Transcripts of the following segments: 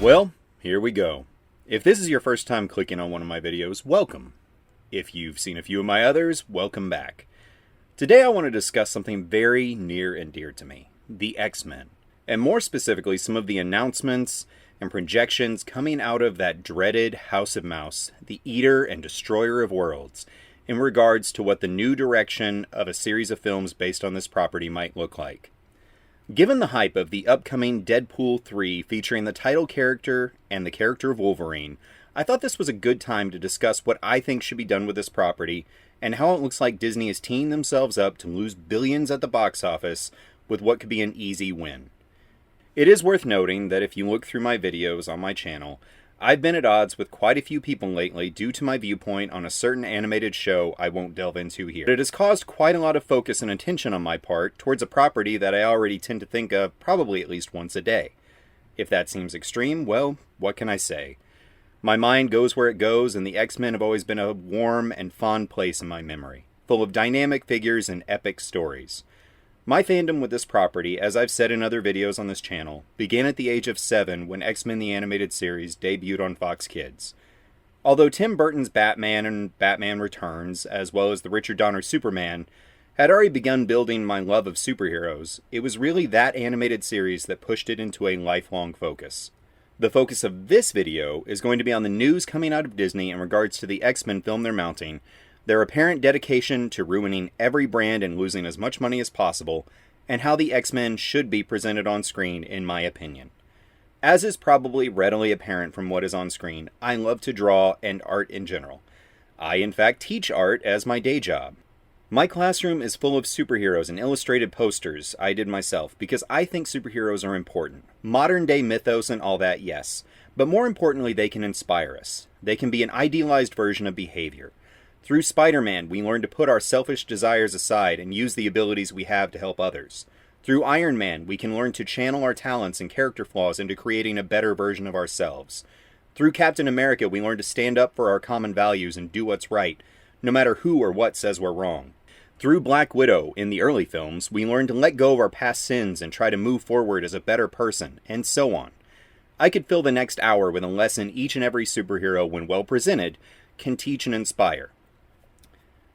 Well, here we go. If this is your first time clicking on one of my videos, welcome. If you've seen a few of my others, welcome back. Today I want to discuss something very near and dear to me, the X-Men. And more specifically, some of the announcements and projections coming out of that dreaded House of Mouse, the eater and destroyer of worlds, in regards to what the new direction of a series of films based on this property might look like. Given the hype of the upcoming Deadpool 3 featuring the title character and the character of Wolverine, I thought this was a good time to discuss what I think should be done with this property and how it looks like Disney is teeing themselves up to lose billions at the box office with what could be an easy win. It is worth noting that if you look through my videos on my channel, I've been at odds with quite a few people lately due to my viewpoint on a certain animated show I won't delve into here. It has caused quite a lot of focus and attention on my part towards a property that I already tend to think of probably at least once a day. If that seems extreme, well, what can I say? My mind goes where it goes, and the X-Men have always been a warm and fond place in my memory, full of dynamic figures and epic stories. My fandom with this property, as I've said in other videos on this channel, began at the age of 7 when X-Men the Animated Series debuted on Fox Kids. Although Tim Burton's Batman and Batman Returns, as well as the Richard Donner Superman, had already begun building my love of superheroes, it was really that animated series that pushed it into a lifelong focus. The focus of this video is going to be on the news coming out of Disney in regards to the X-Men film they're mounting, their apparent dedication to ruining every brand and losing as much money as possible, and how the X-Men should be presented on screen, in my opinion. As is probably readily apparent from what is on screen, I love to draw and art in general. I, in fact, teach art as my day job. My classroom is full of superheroes and illustrated posters I did myself because I think superheroes are important. Modern day mythos and all that, yes. But more importantly, they can inspire us. They can be an idealized version of behavior. Through Spider-Man, we learn to put our selfish desires aside and use the abilities we have to help others. Through Iron Man, we can learn to channel our talents and character flaws into creating a better version of ourselves. Through Captain America, we learn to stand up for our common values and do what's right, no matter who or what says we're wrong. Through Black Widow, in the early films, we learn to let go of our past sins and try to move forward as a better person, and so on. I could fill the next hour with a lesson each and every superhero, when well presented, can teach and inspire.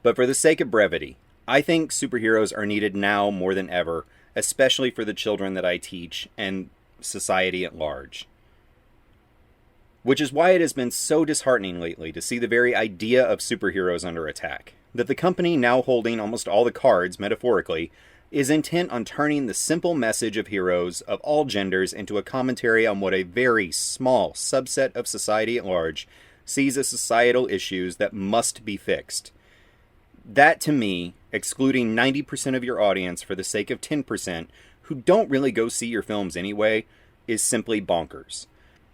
But for the sake of brevity, I think superheroes are needed now more than ever, especially for the children that I teach and society at large. Which is why it has been so disheartening lately to see the very idea of superheroes under attack. That the company now holding almost all the cards, metaphorically, is intent on turning the simple message of heroes of all genders into a commentary on what a very small subset of society at large sees as societal issues that must be fixed. That, to me, excluding 90% of your audience for the sake of 10% who don't really go see your films anyway, is simply bonkers.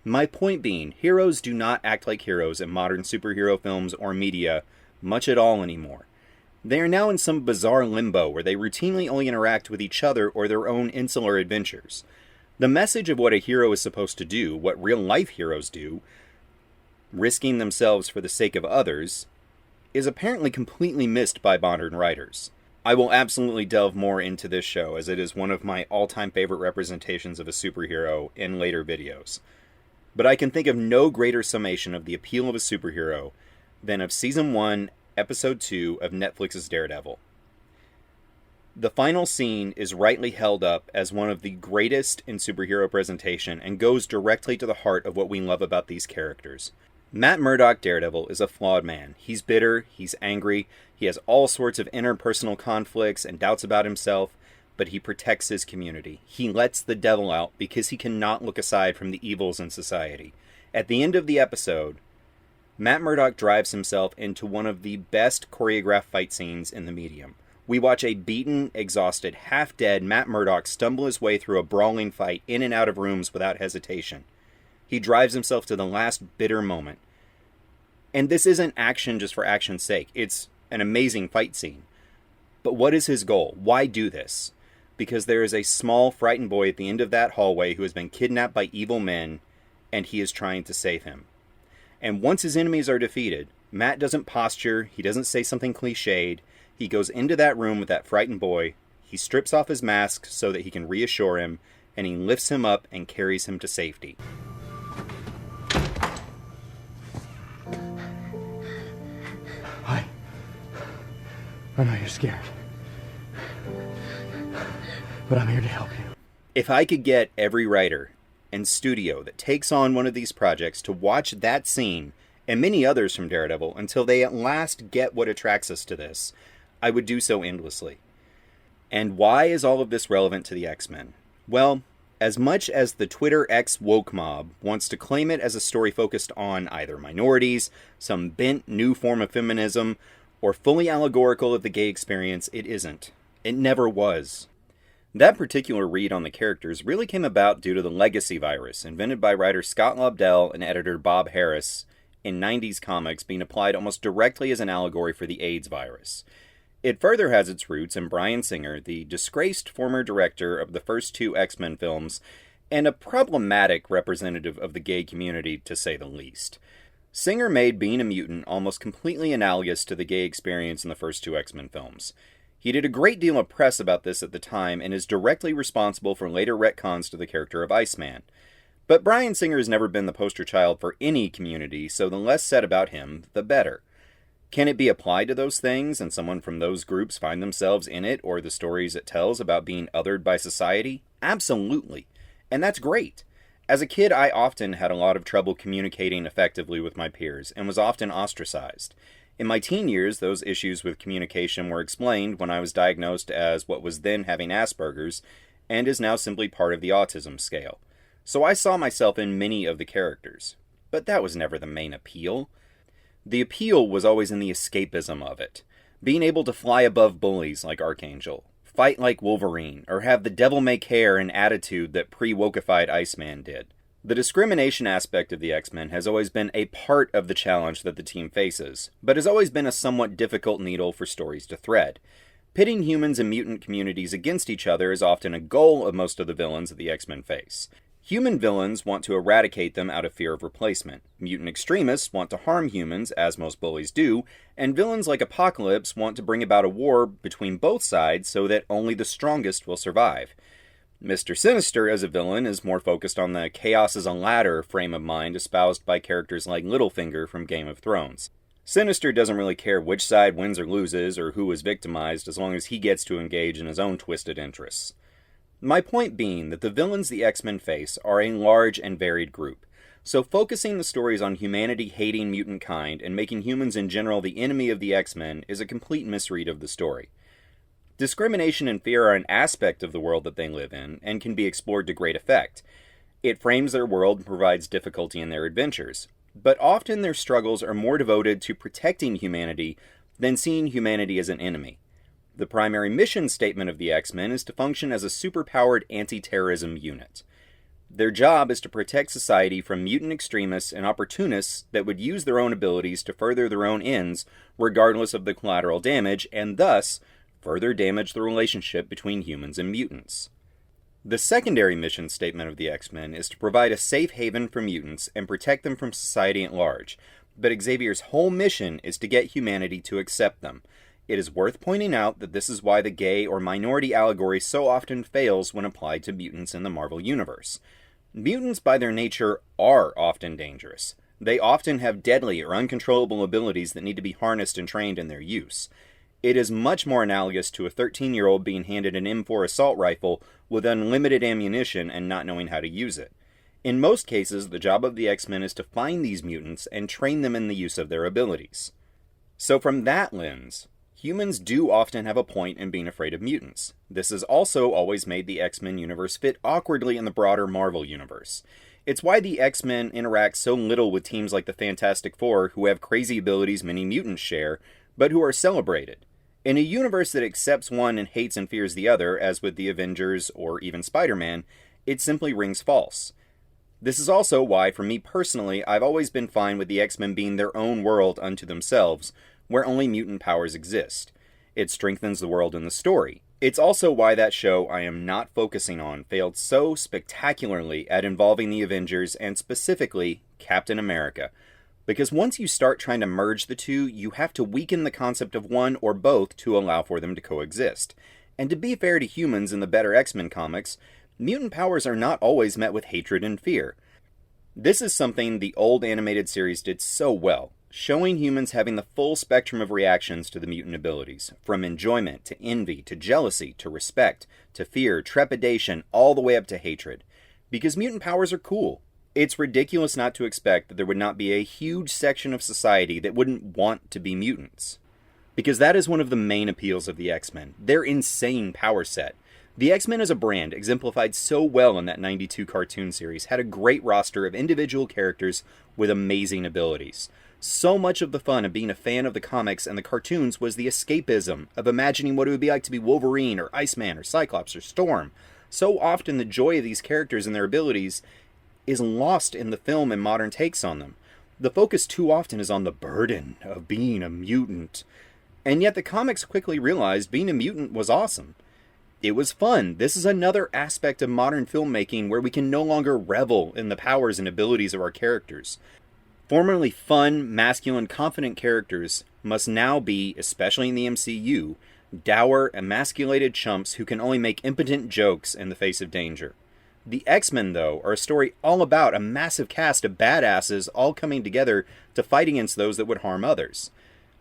My point being, heroes do not act like heroes in modern superhero films or media much at all anymore. They are now in some bizarre limbo where they routinely only interact with each other or their own insular adventures. The message of what a hero is supposed to do, what real-life heroes do, risking themselves for the sake of others, is apparently completely missed by modern writers. I will absolutely delve more into this show, as it is one of my all-time favorite representations of a superhero in later videos. But I can think of no greater summation of the appeal of a superhero than of Season 1, Episode 2 of Netflix's Daredevil. The final scene is rightly held up as one of the greatest in superhero presentation and goes directly to the heart of what we love about these characters. Matt Murdock Daredevil is a flawed man. He's bitter, he's angry, he has all sorts of interpersonal conflicts and doubts about himself, but he protects his community. He lets the devil out because he cannot look aside from the evils in society. At the end of the episode, Matt Murdock drives himself into one of the best choreographed fight scenes in the medium. We watch a beaten, exhausted, half-dead Matt Murdock stumble his way through a brawling fight in and out of rooms without hesitation. He drives himself to the last bitter moment. And this isn't action just for action's sake. It's an amazing fight scene. But what is his goal? Why do this? Because there is a small, frightened boy at the end of that hallway who has been kidnapped by evil men, and he is trying to save him. And once his enemies are defeated, Matt doesn't posture, he doesn't say something cliched. He goes into that room with that frightened boy, he strips off his mask so that he can reassure him, and he lifts him up and carries him to safety. I know you're scared, but I'm here to help you. If I could get every writer and studio that takes on one of these projects to watch that scene and many others from Daredevil until they at last get what attracts us to this, I would do so endlessly. And why is all of this relevant to the X-Men? Well, as much as the Twitter X woke mob wants to claim it as a story focused on either minorities, some bent new form of feminism, or fully allegorical of the gay experience, it isn't. It never was. That particular read on the characters really came about due to the legacy virus, invented by writer Scott Lobdell and editor Bob Harris in 90s comics, being applied almost directly as an allegory for the AIDS virus. It further has its roots in Bryan Singer, the disgraced former director of the first two X-Men films, and a problematic representative of the gay community, to say the least. Singer made being a mutant almost completely analogous to the gay experience in the first two X-Men films. He did a great deal of press about this at the time and is directly responsible for later retcons to the character of Iceman. But Bryan Singer has never been the poster child for any community, so the less said about him, the better. Can it be applied to those things, and someone from those groups find themselves in it or the stories it tells about being othered by society? Absolutely. And that's great. As a kid, I often had a lot of trouble communicating effectively with my peers and was often ostracized. In my teen years, those issues with communication were explained when I was diagnosed as what was then having Asperger's and is now simply part of the autism scale. So I saw myself in many of the characters. But that was never the main appeal. The appeal was always in the escapism of it. Being able to fly above bullies like Archangel, fight like Wolverine, or have the devil-may-care and attitude that pre-wokeified Iceman did. The discrimination aspect of the X-Men has always been a part of the challenge that the team faces, but has always been a somewhat difficult needle for stories to thread. Pitting humans and mutant communities against each other is often a goal of most of the villains that the X-Men face. Human villains want to eradicate them out of fear of replacement. Mutant extremists want to harm humans, as most bullies do, and villains like Apocalypse want to bring about a war between both sides so that only the strongest will survive. Mr. Sinister as a villain is more focused on the chaos as a ladder frame of mind espoused by characters like Littlefinger from Game of Thrones. Sinister doesn't really care which side wins or loses or who is victimized as long as he gets to engage in his own twisted interests. My point being that the villains the X-Men face are a large and varied group, so focusing the stories on humanity-hating mutant kind and making humans in general the enemy of the X-Men is a complete misread of the story. Discrimination and fear are an aspect of the world that they live in, and can be explored to great effect. It frames their world and provides difficulty in their adventures, but often their struggles are more devoted to protecting humanity than seeing humanity as an enemy. The primary mission statement of the X-Men is to function as a superpowered anti-terrorism unit. Their job is to protect society from mutant extremists and opportunists that would use their own abilities to further their own ends, regardless of the collateral damage, and thus further damage the relationship between humans and mutants. The secondary mission statement of the X-Men is to provide a safe haven for mutants and protect them from society at large, but Xavier's whole mission is to get humanity to accept them. It is worth pointing out that this is why the gay or minority allegory so often fails when applied to mutants in the Marvel Universe. Mutants by their nature are often dangerous. They often have deadly or uncontrollable abilities that need to be harnessed and trained in their use. It is much more analogous to a 13-year-old being handed an M4 assault rifle with unlimited ammunition and not knowing how to use it. In most cases, the job of the X-Men is to find these mutants and train them in the use of their abilities. So from that lens, humans do often have a point in being afraid of mutants. This has also always made the X-Men universe fit awkwardly in the broader Marvel universe. It's why the X-Men interact so little with teams like the Fantastic Four, who have crazy abilities many mutants share, but who are celebrated. In a universe that accepts one and hates and fears the other, as with the Avengers or even Spider-Man, it simply rings false. This is also why, for me personally, I've always been fine with the X-Men being their own world unto themselves, where only mutant powers exist. It strengthens the world in the story. It's also why that show I am not focusing on failed so spectacularly at involving the Avengers and specifically Captain America. Because once you start trying to merge the two, you have to weaken the concept of one or both to allow for them to coexist. And to be fair to humans in the better X-Men comics, mutant powers are not always met with hatred and fear. This is something the old animated series did so well. showing humans having the full spectrum of reactions to the mutant abilities, from enjoyment to envy to jealousy to respect to fear, trepidation, all the way up to hatred. Because mutant powers are cool. It's ridiculous not to expect that there would not be a huge section of society that wouldn't want to be mutants. Because that is one of the main appeals of the X-Men, their insane power set. The X-Men as a brand, exemplified so well in that 92 cartoon series, had a great roster of individual characters with amazing abilities. So much of the fun of being a fan of the comics and the cartoons was the escapism of imagining what it would be like to be Wolverine or Iceman or Cyclops or Storm. So often the joy of these characters and their abilities is lost in the film and modern takes on them. The focus too often is on the burden of being a mutant. And yet the comics quickly realized being a mutant was awesome. It was fun. This is another aspect of modern filmmaking where we can no longer revel in the powers and abilities of our characters. Formerly fun, masculine, confident characters must now be, especially in the MCU, dour, emasculated chumps who can only make impotent jokes in the face of danger. The X-Men, though, are a story all about a massive cast of badasses all coming together to fight against those that would harm others.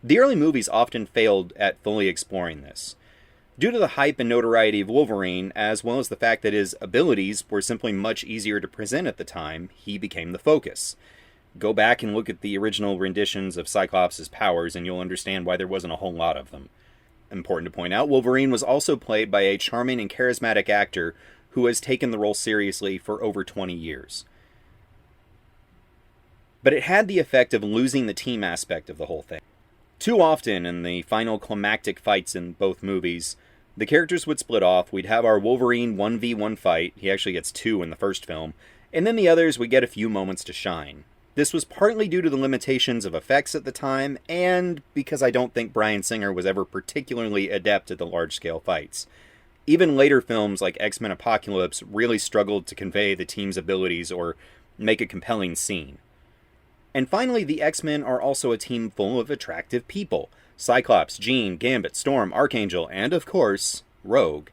The early movies often failed at fully exploring this. Due to the hype and notoriety of Wolverine, as well as the fact that his abilities were simply much easier to present at the time, he became the focus. Go back and look at the original renditions of Cyclops' powers and you'll understand why there wasn't a whole lot of them. Important to point out, Wolverine was also played by a charming and charismatic actor who has taken the role seriously for over 20 years. But it had the effect of losing the team aspect of the whole thing. Too often in the final climactic fights in both movies, the characters would split off. We'd have our Wolverine 1v1 fight, he actually gets 2 in the first film, and then the others would get a few moments to shine. This was partly due to the limitations of effects at the time, and because I don't think Bryan Singer was ever particularly adept at the large-scale fights. Even later films like X-Men Apocalypse really struggled to convey the team's abilities or make a compelling scene. And finally, the X-Men are also a team full of attractive people. Cyclops, Jean, Gambit, Storm, Archangel, and of course, Rogue.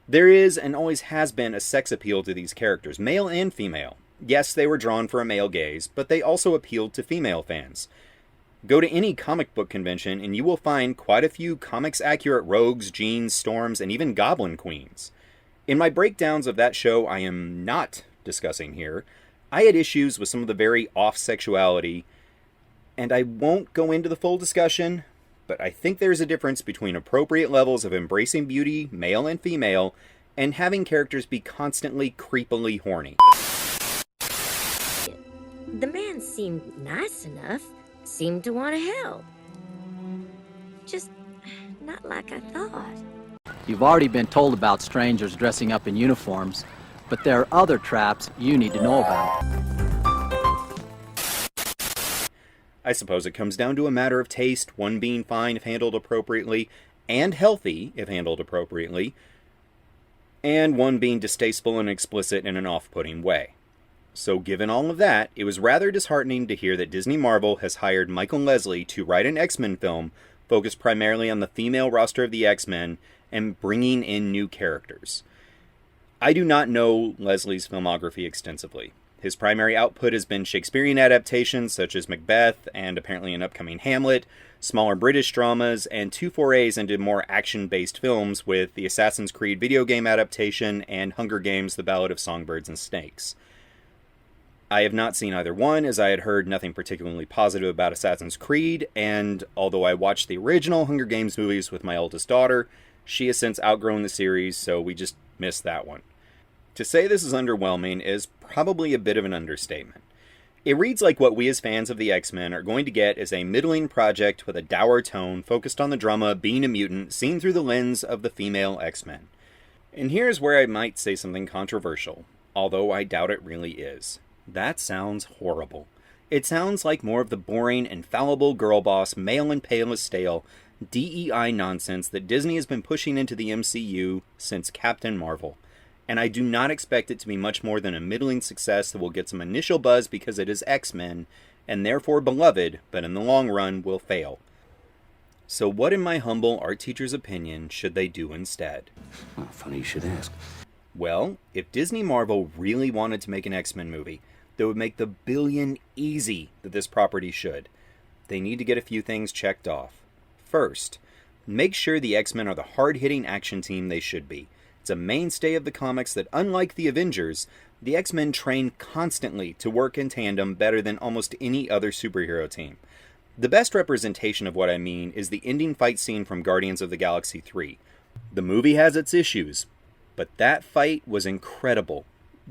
There is and always has been a sex appeal to these characters, male and female. Yes, they were drawn for a male gaze, but they also appealed to female fans. Go to any comic book convention and you will find quite a few comics-accurate rogues, Jeans, Storms, and even Goblin Queens. In my breakdowns of that show I am not discussing here, I had issues with some of the very off-sexuality, and I won't go into the full discussion, but I think there's a difference between appropriate levels of embracing beauty, male and female, and having characters be constantly creepily horny. The man seemed nice enough, seemed to want to help. Just not like I thought. You've already been told about strangers dressing up in uniforms, but there are other traps you need to know about. I suppose it comes down to a matter of taste, one being fine if handled appropriately, and healthy if handled appropriately, and one being distasteful and explicit in an off-putting way. So given all of that, it was rather disheartening to hear that Disney Marvel has hired Michael Leslie to write an X-Men film focused primarily on the female roster of the X-Men and bringing in new characters. I do not know Leslie's filmography extensively. His primary output has been Shakespearean adaptations such as Macbeth and apparently an upcoming Hamlet, smaller British dramas, and 2 forays into more action-based films with the Assassin's Creed video game adaptation and Hunger Games: The Ballad of Songbirds and Snakes. I have not seen either one, as I had heard nothing particularly positive about Assassin's Creed, and although I watched the original Hunger Games movies with my oldest daughter, she has since outgrown the series, so we just missed that one. To say this is underwhelming is probably a bit of an understatement. It reads like what we as fans of the X-Men are going to get is a middling project with a dour tone focused on the drama being a mutant seen through the lens of the female X-Men. And here's where I might say something controversial, although I doubt it really is. That sounds horrible. It sounds like more of the boring, infallible girl boss, male and pale as stale, DEI nonsense that Disney has been pushing into the MCU since Captain Marvel. And I do not expect it to be much more than a middling success that will get some initial buzz because it is X-Men, and therefore beloved, but in the long run will fail. So what, in my humble art teacher's opinion, should they do instead? Oh, funny you should ask. Well, if Disney Marvel really wanted to make an X-Men movie, that would make the billion easy that this property should. they need to get a few things checked off. First, make sure the X-Men are the hard-hitting action team they should be. It's a mainstay of the comics that, unlike the Avengers, the X-Men train constantly to work in tandem better than almost any other superhero team. The best representation of what I mean is the ending fight scene from Guardians of the Galaxy 3. The movie has its issues, but that fight was incredible.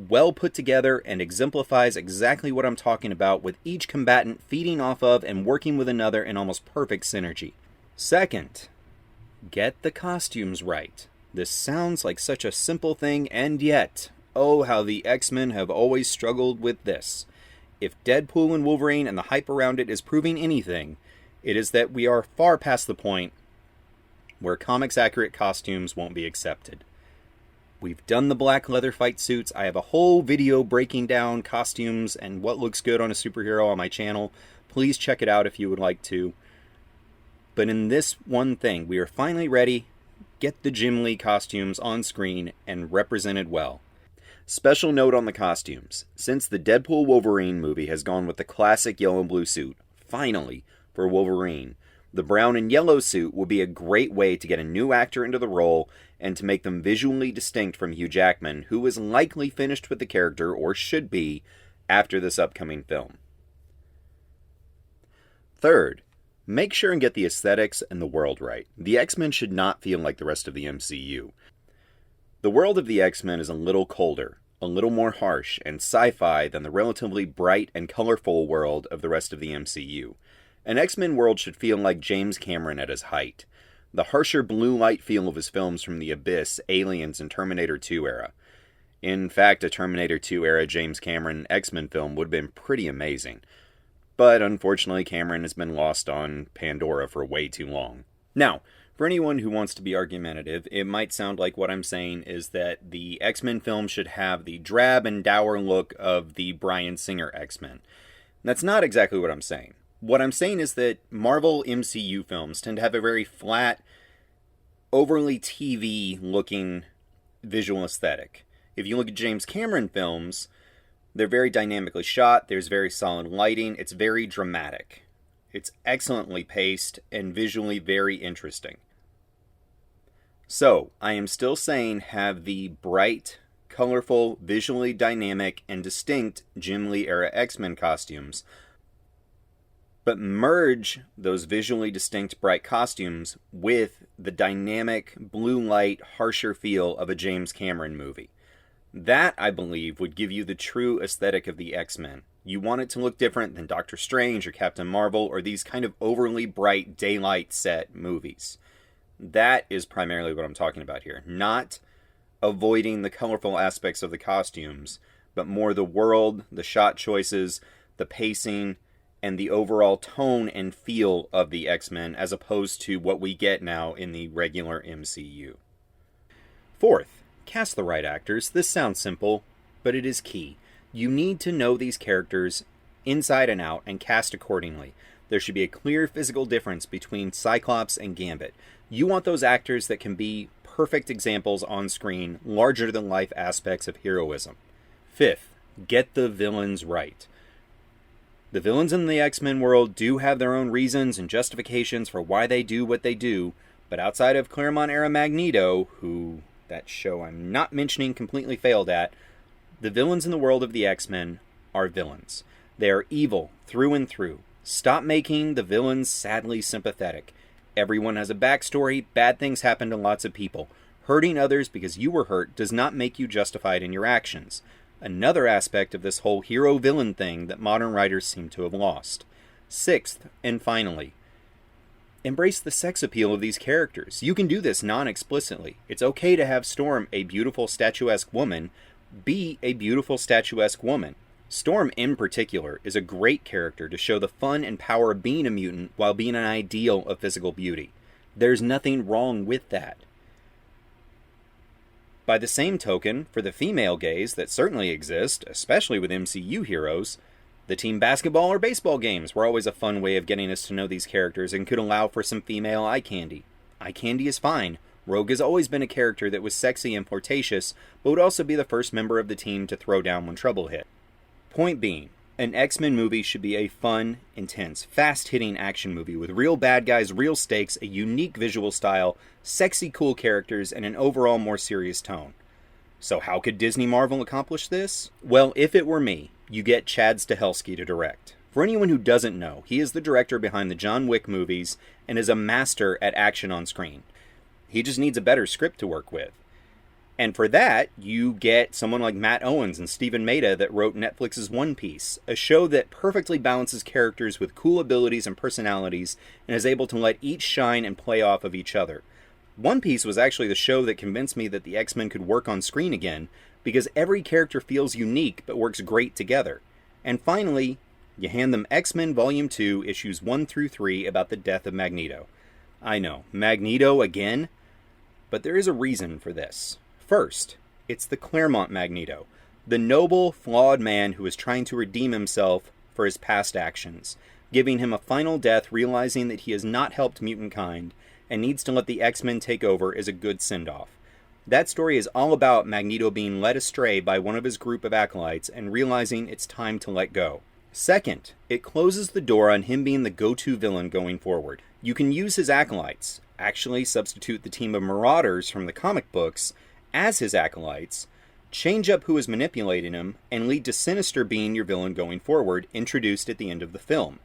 Well put together and exemplifies exactly what I'm talking about, with each combatant feeding off of and working with another in almost perfect synergy. Second, get the costumes right. This sounds like such a simple thing, and yet, oh how the X-Men have always struggled with this. If Deadpool and Wolverine and the hype around it is proving anything, it is that we are far past the point where comics-accurate costumes won't be accepted. We've done the black leather fight suits. I have a whole video breaking down costumes and what looks good on a superhero on my channel. Please check it out if you would like to. But in this one thing, we are finally ready. Get the Jim Lee costumes on screen and represented well. Special note on the costumes. Since the Deadpool Wolverine movie has gone with the classic yellow and blue suit, finally, for Wolverine, the brown and yellow suit will be a great way to get a new actor into the role and to make them visually distinct from Hugh Jackman, who is likely finished with the character, or should be, after this upcoming film. Third, make sure and get the aesthetics and the world right. The X-Men should not feel like the rest of the MCU. The world of the X-Men is a little colder, a little more harsh and sci-fi than the relatively bright and colorful world of the rest of the MCU. An X-Men world should feel like James Cameron at his height. The harsher blue light feel of his films from The Abyss, Aliens, and Terminator 2 era. In fact, a Terminator 2 era James Cameron X-Men film would have been pretty amazing. But unfortunately, Cameron has been lost on Pandora for way too long. Now, for anyone who wants to be argumentative, it might sound like what I'm saying is that the X-Men film should have the drab and dour look of the Bryan Singer X-Men. That's not exactly what I'm saying. What I'm saying is that Marvel MCU films tend to have a very flat, overly TV-looking visual aesthetic. If you look at James Cameron films, they're very dynamically shot, there's very solid lighting, it's very dramatic. It's excellently paced and visually very interesting. So, I am still saying have the bright, colorful, visually dynamic, and distinct Jim Lee era X-Men costumes, but merge those visually distinct bright costumes with the dynamic, blue light, harsher feel of a James Cameron movie. That, I believe, would give you the true aesthetic of the X-Men. You want it to look different than Doctor Strange or Captain Marvel or these kind of overly bright daylight set movies. That is primarily what I'm talking about here. Not avoiding the colorful aspects of the costumes, but more the world, the shot choices, the pacing, and the overall tone and feel of the X-Men as opposed to what we get now in the regular MCU. Fourth, cast the right actors. This sounds simple, but it is key. You need to know these characters inside and out and cast accordingly. There should be a clear physical difference between Cyclops and Gambit. You want those actors that can be perfect examples on screen, larger-than-life aspects of heroism. Fifth, get the villains right. The villains in the X-Men world do have their own reasons and justifications for why they do what they do, but outside of Claremont-era Magneto, who that show I'm not mentioning completely failed at, the villains in the world of the X-Men are villains. They are evil through and through. Stop making the villains sadly sympathetic. Everyone has a backstory, bad things happen to lots of people. Hurting others because you were hurt does not make you justified in your actions. Another aspect of this whole hero-villain thing that modern writers seem to have lost. Sixth, and finally, embrace the sex appeal of these characters. You can do this non-explicitly. It's okay to have Storm, a beautiful statuesque woman, be a beautiful statuesque woman. Storm, in particular, is a great character to show the fun and power of being a mutant while being an ideal of physical beauty. There's nothing wrong with that. By the same token, for the female gaze that certainly exist, especially with MCU heroes, the team basketball or baseball games were always a fun way of getting us to know these characters and could allow for some female eye candy. Eye candy is fine. Rogue has always been a character that was sexy and flirtatious, but would also be the first member of the team to throw down when trouble hit. Point being, An X-Men movie should be a fun, intense, fast-hitting action movie with real bad guys, real stakes, a unique visual style, sexy, cool characters, and an overall more serious tone. So how could Disney Marvel accomplish this? Well, if it were me, you get Chad Stahelski to direct. For anyone who doesn't know, he is the director behind the John Wick movies and is a master at action on screen. He just needs a better script to work with. And for that, you get someone like Matt Owens and Stephen Maida that wrote Netflix's One Piece, a show that perfectly balances characters with cool abilities and personalities and is able to let each shine and play off of each other. One Piece was actually the show that convinced me that the X-Men could work on screen again, because every character feels unique but works great together. And finally, you hand them X-Men Volume 2, Issues 1 through 3 about the death of Magneto. I know, Magneto again? But there is a reason for this. First, it's the Claremont Magneto, the noble, flawed man who is trying to redeem himself for his past actions, giving him a final death realizing that he has not helped mutant kind and needs to let the X-Men take over as a good send-off. That story is all about Magneto being led astray by one of his group of acolytes and realizing it's time to let go. Second, it closes the door on him being the go-to villain going forward. You can use his acolytes, actually substitute the team of Marauders from the comic books as his acolytes, change up who is manipulating him, and lead to Sinister being your villain going forward, introduced at the end of the film.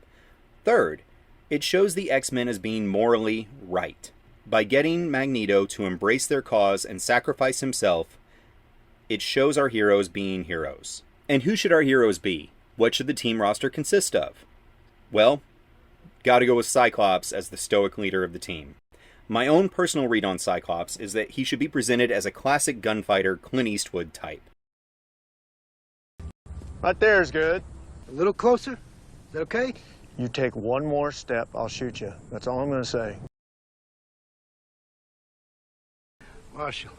Third, it shows the X-Men as being morally right. By getting Magneto to embrace their cause and sacrifice himself, it shows our heroes being heroes. And who should our heroes be? What should the team roster consist of? Well, gotta go with Cyclops as the stoic leader of the team. My own personal read on Cyclops is that he should be presented as a classic gunfighter Clint Eastwood type. Right there is good. A little closer? Is that okay? You take one more step, I'll shoot you. That's all I'm gonna say. Marshal,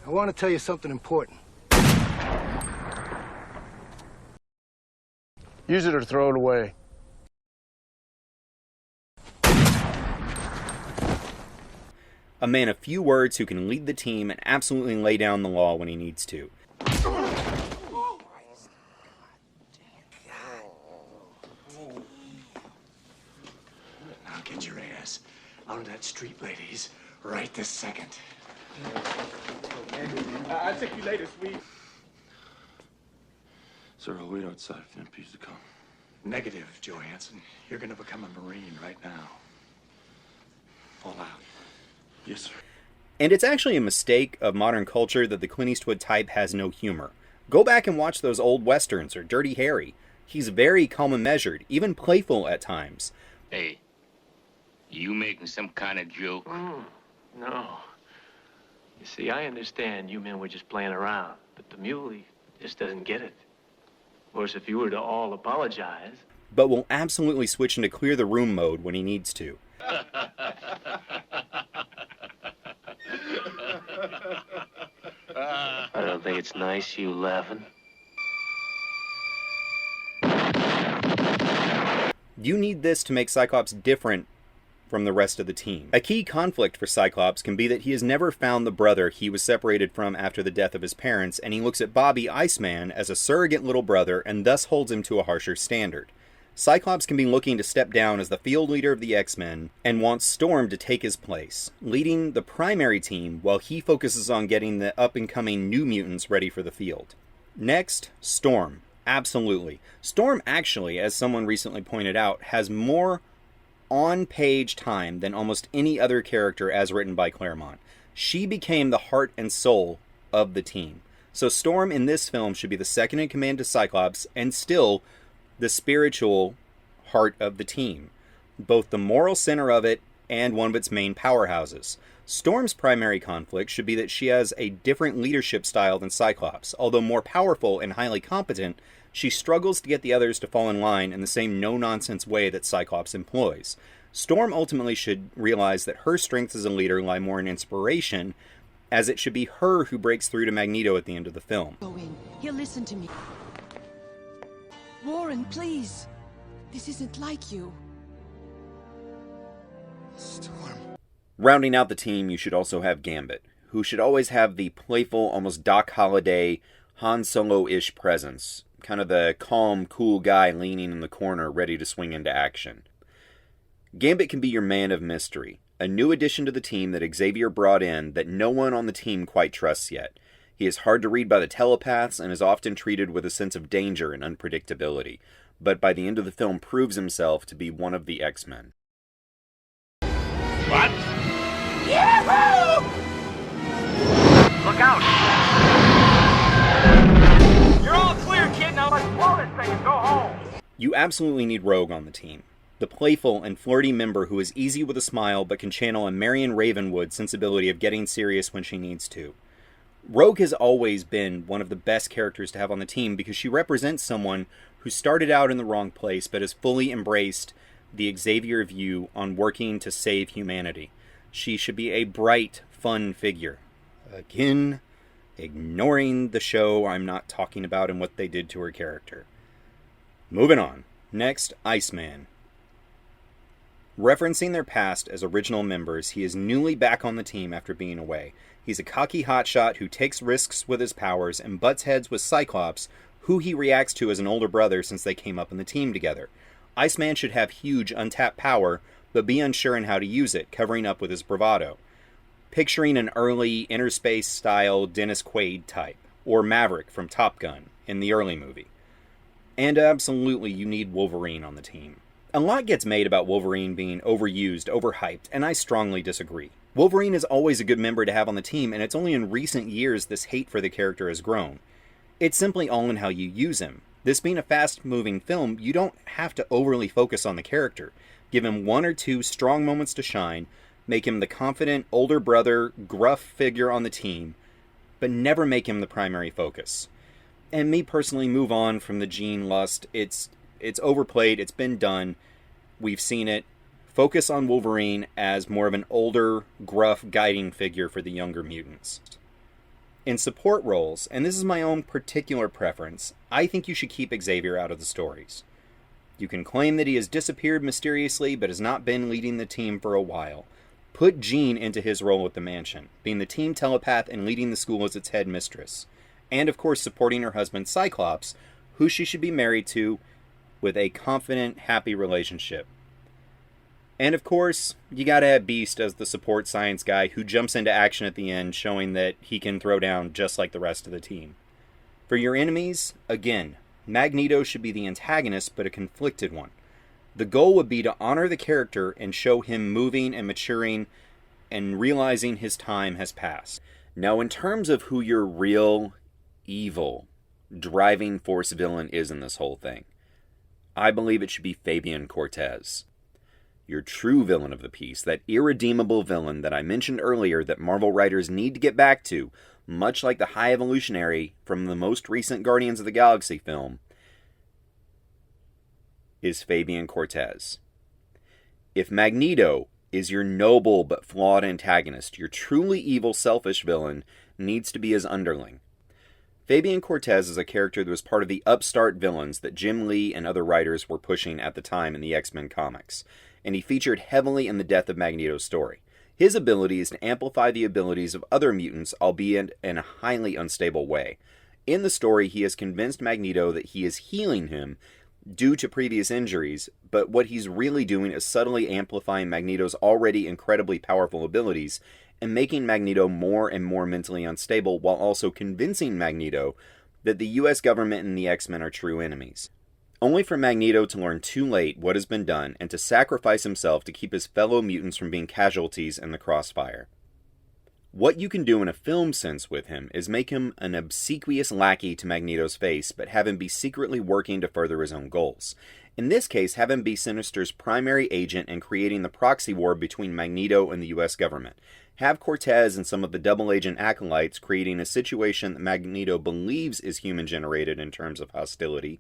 I want to tell you something important. Use it or throw it away. A man of few words who can lead the team and absolutely lay down the law when he needs to. Now get your ass out of that street, ladies, right this second. I'll take you later, sweet. Sir, I'll wait outside for the MPs to come. Negative, Johansson. You're gonna become a Marine right now. Fall out. Yes, sir. And it's actually a mistake of modern culture that the Clint Eastwood type has no humor. Go back and watch those old westerns or Dirty Harry. He's very calm and measured, even playful at times. Hey, you making some kind of joke? No. You see, I understand you men were just playing around, but the muley just doesn't get it. Of course, if you were to all apologize... But will absolutely switch into clear the room mode when he needs to. I don't think it's nice, you laughing. You need this to make Cyclops different from the rest of the team. A key conflict for Cyclops can be that he has never found the brother he was separated from after the death of his parents, and he looks at Bobby, Iceman, as a surrogate little brother and thus holds him to a harsher standard. Cyclops can be looking to step down as the field leader of the X-Men and wants Storm to take his place, leading the primary team while he focuses on getting the up-and-coming New Mutants ready for the field. Next, Storm. Absolutely. Storm actually, as someone recently pointed out, has more on-page time than almost any other character as written by Claremont. She became the heart and soul of the team. So Storm in this film should be the second in command to Cyclops and still the spiritual heart of the team, both the moral center of it and one of its main powerhouses. Storm's primary conflict should be that she has a different leadership style than Cyclops. Although more powerful and highly competent, she struggles to get the others to fall in line in the same no-nonsense way that Cyclops employs. Storm ultimately should realize that her strengths as a leader lie more in inspiration, as it should be her who breaks through to Magneto at the end of the film. Go in. He'll listen to me. Warren, please. This isn't like you. Storm. Rounding out the team, you should also have Gambit, who should always have the playful, almost Doc Holliday, Han Solo-ish presence. kind of the calm, cool guy leaning in the corner ready to swing into action. Gambit can be your man of mystery, a new addition to the team that Xavier brought in that no one on the team quite trusts yet. He is hard to read by the telepaths and is often treated with a sense of danger and unpredictability, but by the end of the film proves himself to be one of the X-Men. What? Yahoo! Look out! You're all clear, kid. Now let's blow this thing and go home. You absolutely need Rogue on the team. The playful and flirty member who is easy with a smile but can channel a Marion Ravenwood sensibility of getting serious when she needs to. Rogue has always been one of the best characters to have on the team because she represents someone who started out in the wrong place but has fully embraced the Xavier view on working to save humanity. She should be a bright, fun figure. Again, ignoring the show I'm not talking about and what they did to her character. Moving on. Next, Iceman. Referencing their past as original members, he is newly back on the team after being away. He's a cocky hotshot who takes risks with his powers and butts heads with Cyclops, who he reacts to as an older brother since they came up in the team together. Iceman should have huge untapped power, but be unsure in how to use it, covering up with his bravado. Picturing an early Interspace-style Dennis Quaid type, or Maverick from Top Gun in the early movie. And absolutely, you need Wolverine on the team. A lot gets made about Wolverine being overused, overhyped, and I strongly disagree. Wolverine is always a good member to have on the team, and it's only in recent years this hate for the character has grown. It's simply all in how you use him. This being a fast-moving film, you don't have to overly focus on the character. Give him one or two strong moments to shine, make him the confident, older brother, gruff figure on the team, but never make him the primary focus. And me personally, move on from the Jean lust. It's overplayed, it's been done, we've seen it. Focus on Wolverine as more of an older, gruff guiding figure for the younger mutants. In support roles, and this is my own particular preference, I think you should keep Xavier out of the stories. You can claim that he has disappeared mysteriously but has not been leading the team for a while. Put Jean into his role at the mansion, being the team telepath and leading the school as its head mistress. And of course supporting her husband Cyclops, who she should be married to, with a confident, happy relationship. And of course, you gotta have Beast as the support science guy who jumps into action at the end, showing that he can throw down just like the rest of the team. For your enemies, again, Magneto should be the antagonist, but a conflicted one. The goal would be to honor the character and show him moving and maturing and realizing his time has passed. Now, in terms of who your real, evil, driving force villain is in this whole thing, I believe it should be Fabian Cortez. Your true villain of the piece, that irredeemable villain that I mentioned earlier that Marvel writers need to get back to, much like the High Evolutionary from the most recent Guardians of the Galaxy film, is Fabian Cortez. If Magneto is your noble but flawed antagonist, your truly evil, selfish villain needs to be his underling. Fabian Cortez is a character that was part of the upstart villains that Jim Lee and other writers were pushing at the time in the X-Men comics, and he featured heavily in the death of Magneto's story. His ability is to amplify the abilities of other mutants, albeit in a highly unstable way. In the story, he has convinced Magneto that he is healing him due to previous injuries, but what he's really doing is subtly amplifying Magneto's already incredibly powerful abilities and making Magneto more and more mentally unstable, while also convincing Magneto that the US government and the X-Men are true enemies. Only for Magneto to learn too late what has been done and to sacrifice himself to keep his fellow mutants from being casualties in the crossfire. What you can do in a film sense with him is make him an obsequious lackey to Magneto's face, but have him be secretly working to further his own goals. In this case, have him be Sinister's primary agent and creating the proxy war between Magneto and the US government. Have Cortez and some of the double agent acolytes creating a situation that Magneto believes is human-generated in terms of hostility,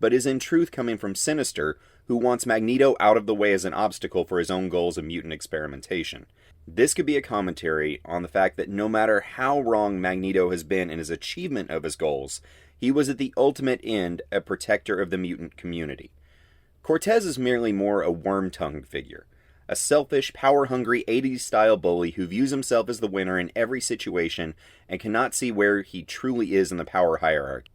but is in truth coming from Sinister, who wants Magneto out of the way as an obstacle for his own goals of mutant experimentation. This could be a commentary on the fact that no matter how wrong Magneto has been in his achievement of his goals, he was at the ultimate end a protector of the mutant community. Cortez is merely more a worm-tongued figure, a selfish, power-hungry 80s-style bully who views himself as the winner in every situation and cannot see where he truly is in the power hierarchy.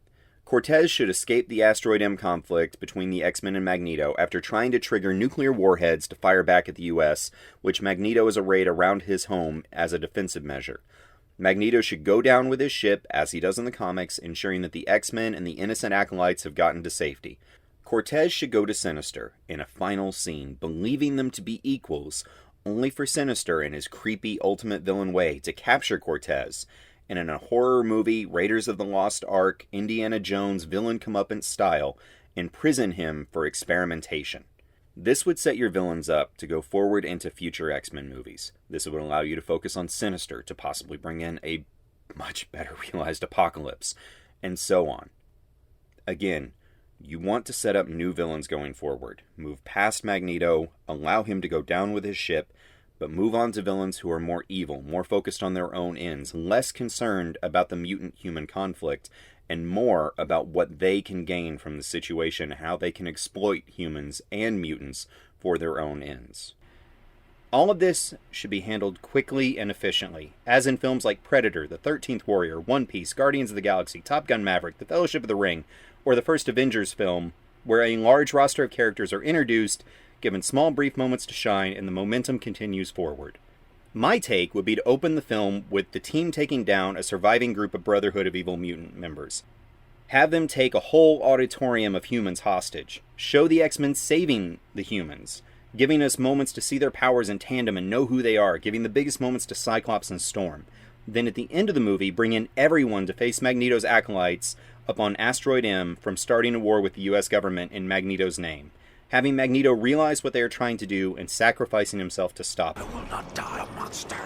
Cortez should escape the Asteroid M conflict between the X-Men and Magneto after trying to trigger nuclear warheads to fire back at the US, which Magneto is arrayed around his home as a defensive measure. Magneto should go down with his ship, as he does in the comics, ensuring that the X-Men and the innocent acolytes have gotten to safety. Cortez should go to Sinister in a final scene, believing them to be equals, only for Sinister in his creepy ultimate villain way to capture Cortez, and in a horror movie, Raiders of the Lost Ark, Indiana Jones villain comeuppance style, imprison him for experimentation. This would set your villains up to go forward into future X-Men movies. This would allow you to focus on Sinister to possibly bring in a much better realized Apocalypse, and so on. Again, you want to set up new villains going forward. Move past Magneto, allow him to go down with his ship, but move on to villains who are more evil, more focused on their own ends, less concerned about the mutant-human conflict, and more about what they can gain from the situation, how they can exploit humans and mutants for their own ends. All of this should be handled quickly and efficiently, as in films like Predator, The 13th Warrior, One Piece, Guardians of the Galaxy, Top Gun Maverick, The Fellowship of the Ring, or the first Avengers film, where a large roster of characters are introduced, given small brief moments to shine, and the momentum continues forward. My take would be to open the film with the team taking down a surviving group of Brotherhood of Evil mutant members. Have them take a whole auditorium of humans hostage. Show the X-Men saving the humans, giving us moments to see their powers in tandem and know who they are, giving the biggest moments to Cyclops and Storm. Then at the end of the movie, bring in everyone to face Magneto's acolytes up on Asteroid M from starting a war with the US government in Magneto's name. Having Magneto realize what they are trying to do and sacrificing himself to stop it. I will not die a monster.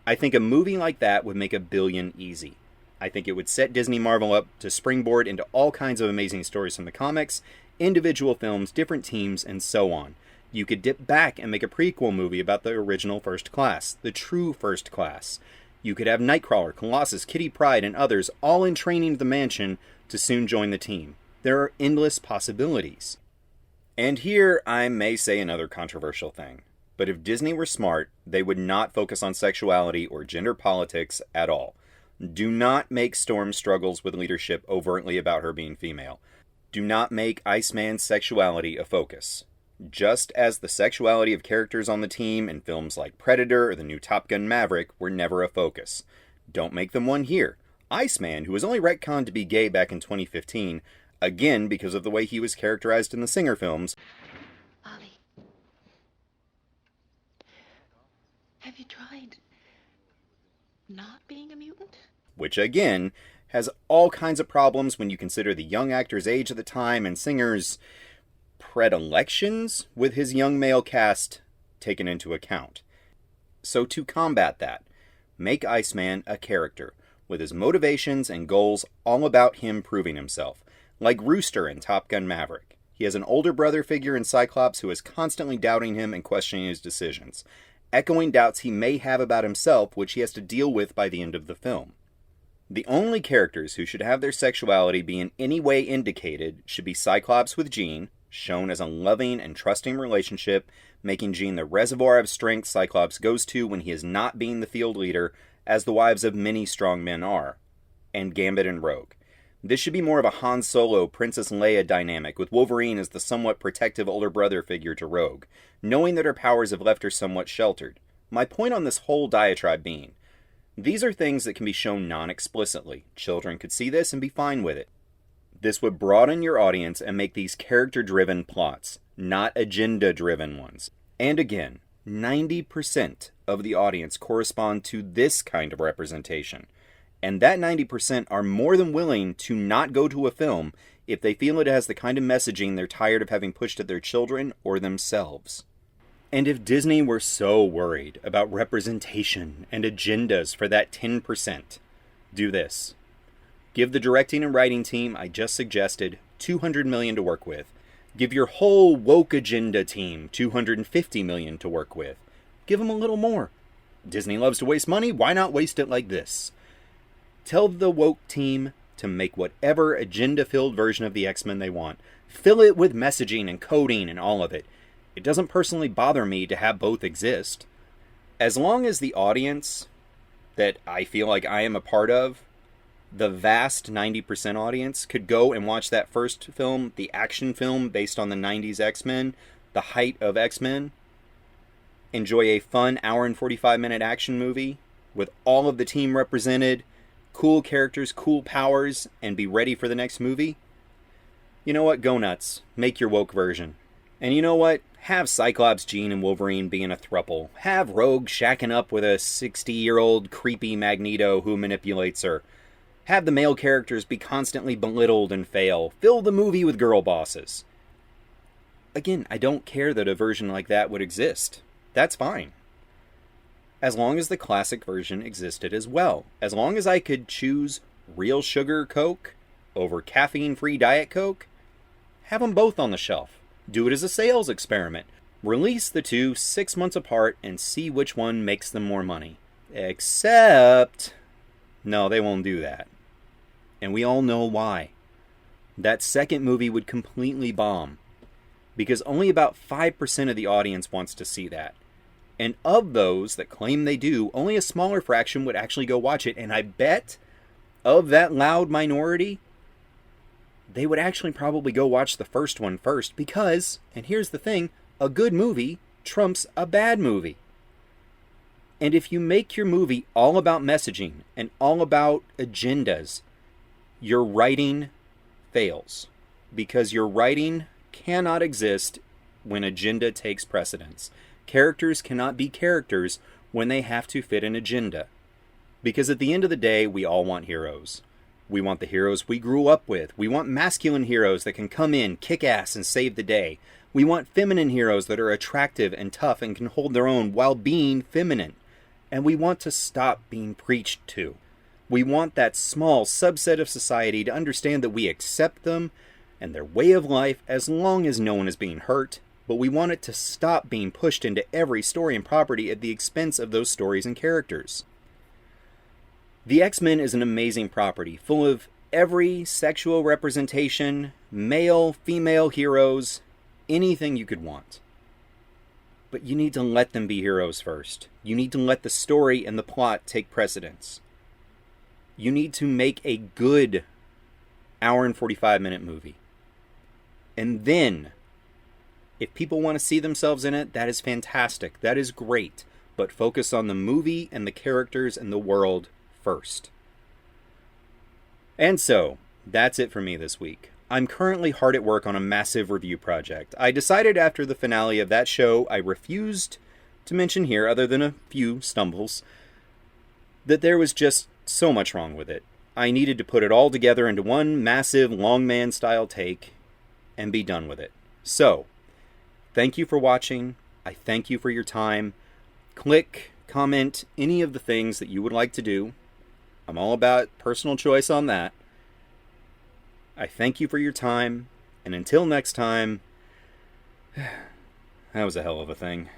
I think a movie like that would make $1 billion easy. I think it would set Disney Marvel up to springboard into all kinds of amazing stories from the comics, individual films, different teams, and so on. You could dip back and make a prequel movie about the original First Class, the true First Class. You could have Nightcrawler, Colossus, Kitty Pryde, and others all in training at the mansion to soon join the team. There are endless possibilities. And here I may say another controversial thing, but if Disney were smart, they would not focus on sexuality or gender politics at all. Do not make Storm's struggles with leadership overtly about her being female. Do not make Iceman's sexuality a focus. Just as the sexuality of characters on the team in films like Predator or the new Top Gun Maverick were never a focus. Don't make them one here. Iceman, who was only retconned to be gay back in 2015, again because of the way he was characterized in the Singer films. Ollie, have you tried not being a mutant? Which again has all kinds of problems when you consider the young actor's age at the time and Singer's predilections with his young male cast taken into account. So to combat that, make Iceman a character with his motivations and goals all about him proving himself, like Rooster in Top Gun Maverick. He has an older brother figure in Cyclops who is constantly doubting him and questioning his decisions, echoing doubts he may have about himself, which he has to deal with by the end of the film. The only characters who should have their sexuality be in any way indicated should be Cyclops with Jean, shown as a loving and trusting relationship, making Jean the reservoir of strength Cyclops goes to when he is not being the field leader, as the wives of many strong men are, and Gambit and Rogue. This should be more of a Han Solo, Princess Leia dynamic, with Wolverine as the somewhat protective older brother figure to Rogue, knowing that her powers have left her somewhat sheltered. My point on this whole diatribe being, these are things that can be shown non-explicitly. Children could see this and be fine with it. This would broaden your audience and make these character-driven plots, not agenda-driven ones. And again, 90% of the audience correspond to this kind of representation. And that 90% are more than willing to not go to a film if they feel it has the kind of messaging they're tired of having pushed at their children or themselves. And if Disney were so worried about representation and agendas for that 10%, do this. Give the directing and writing team I just suggested $200 million to work with. Give your whole woke agenda team $250 million to work with. Give them a little more. Disney loves to waste money, why not waste it like this? Tell the woke team to make whatever agenda-filled version of the X-Men they want. Fill it with messaging and coding and all of it. It doesn't personally bother me to have both exist. As long as the audience that I feel like I am a part of, the vast 90% audience, could go and watch that first film, the action film based on the 90s X-Men, the height of X-Men, enjoy a fun hour and 45-minute action movie with all of the team represented, cool characters, cool powers, and be ready for the next movie. You know what? Go nuts. Make your woke version. And you know what? Have Cyclops, Jean, and Wolverine being a throuple. Have Rogue shacking up with a 60-year-old creepy Magneto who manipulates her. Have the male characters be constantly belittled and fail. Fill the movie with girl bosses. Again, I don't care that a version like that would exist. That's fine. As long as the classic version existed as well. As long as I could choose real sugar Coke over caffeine-free Diet Coke, have them both on the shelf. Do it as a sales experiment. Release the two 6 months apart and see which one makes them more money. Except, no, they won't do that. And we all know why. That second movie would completely bomb. Because only about 5% of the audience wants to see that. And of those that claim they do, only a smaller fraction would actually go watch it. And I bet of that loud minority, they would actually probably go watch the first one first. Because, and here's the thing, a good movie trumps a bad movie. And if you make your movie all about messaging and all about agendas, your writing fails. Because your writing cannot exist when agenda takes precedence. Characters cannot be characters when they have to fit an agenda. Because at the end of the day, we all want heroes. We want the heroes we grew up with. We want masculine heroes that can come in, kick ass, and save the day. We want feminine heroes that are attractive and tough and can hold their own while being feminine. And we want to stop being preached to. We want that small subset of society to understand that we accept them and their way of life as long as no one is being hurt, but we want it to stop being pushed into every story and property at the expense of those stories and characters. The X-Men is an amazing property, full of every sexual representation, male, female heroes, anything you could want. But you need to let them be heroes first. You need to let the story and the plot take precedence. You need to make a good hour and 45-minute movie. And then, if people want to see themselves in it, that is fantastic. That is great. But focus on the movie and the characters and the world first. And so, that's it for me this week. I'm currently hard at work on a massive review project. I decided after the finale of that show I refused to mention here, other than a few stumbles, that there was just so much wrong with it. I needed to put it all together into one massive Longman style take and be done with it. So, thank you for watching. I thank you for your time. Click, comment, any of the things that you would like to do. I'm all about personal choice on that. I thank you for your time, and until next time, that was a hell of a thing.